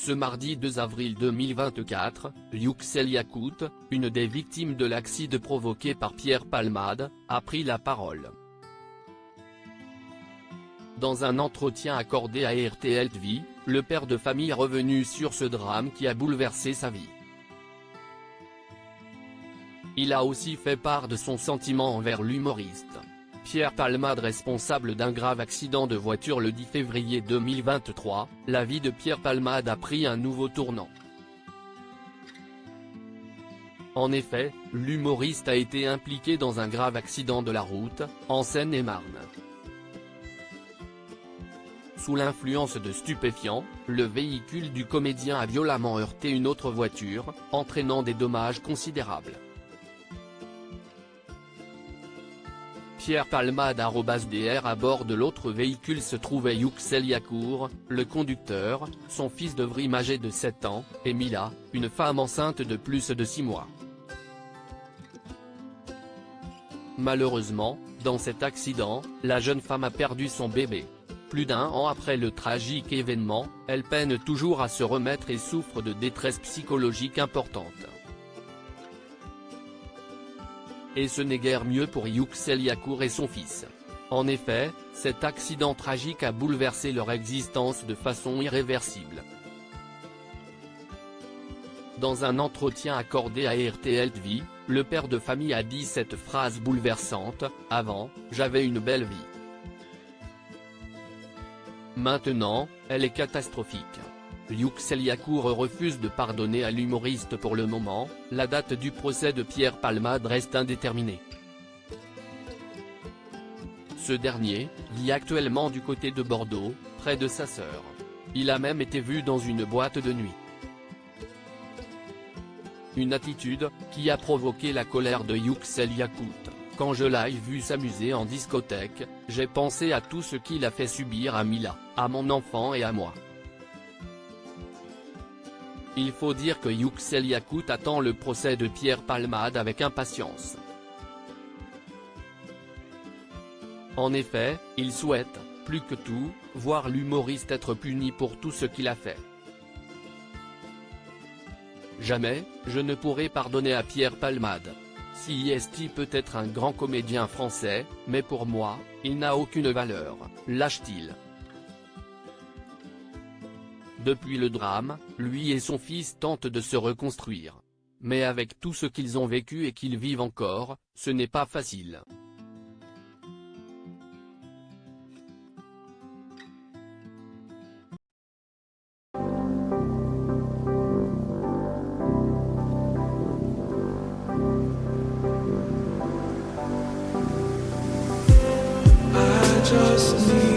Ce mardi 2 avril 2024, Yuxel Yacout, une des victimes de l'accident provoqué par Pierre Palmade, a pris la parole. Dans un entretien accordé à RTL TV, le père de famille est revenu sur ce drame qui a bouleversé sa vie. Il a aussi fait part de son sentiment envers l'humoriste. Pierre Palmade, responsable d'un grave accident de voiture le 10 février 2023, la vie de Pierre Palmade a pris un nouveau tournant. En effet, l'humoriste a été impliqué dans un grave accident de la route, en Seine-et-Marne. Sous l'influence de stupéfiants, le véhicule du comédien a violemment heurté une autre voiture, entraînant des dommages considérables. Pierre Palmade _dr à bord de l'autre véhicule se trouvait Yuxel Yacout, le conducteur, son fils de Vrim âgé de 7 ans, et Mila, une femme enceinte de plus de 6 mois. Malheureusement, dans cet accident, la jeune femme a perdu son bébé. Plus d'un an après le tragique événement, elle peine toujours à se remettre et souffre de détresse psychologique importante. Et ce n'est guère mieux pour Yuxel Yacout et son fils. En effet, cet accident tragique a bouleversé leur existence de façon irréversible. Dans un entretien accordé à RTL TV, le père de famille a dit cette phrase bouleversante: « Avant, j'avais une belle vie. Maintenant, elle est catastrophique ». Yuxel Yacout refuse de pardonner à l'humoriste pour le moment, la date du procès de Pierre Palmade reste indéterminée. Ce dernier vit actuellement du côté de Bordeaux, près de sa sœur. Il a même été vu dans une boîte de nuit. Une attitude qui a provoqué la colère de Yuxel Yacout. « Quand je l'ai vu s'amuser en discothèque, j'ai pensé à tout ce qu'il a fait subir à Mila, à mon enfant et à moi. » Il faut dire que Yuxel Yacout attend le procès de Pierre Palmade avec impatience. En effet, il souhaite, plus que tout, voir l'humoriste être puni pour tout ce qu'il a fait. « Jamais, je ne pourrai pardonner à Pierre Palmade. CIST peut être un grand comédien français, mais pour moi, il n'a aucune valeur, lâche-t-il. » Depuis le drame, lui et son fils tentent de se reconstruire. Mais avec tout ce qu'ils ont vécu et qu'ils vivent encore, ce n'est pas facile. I just need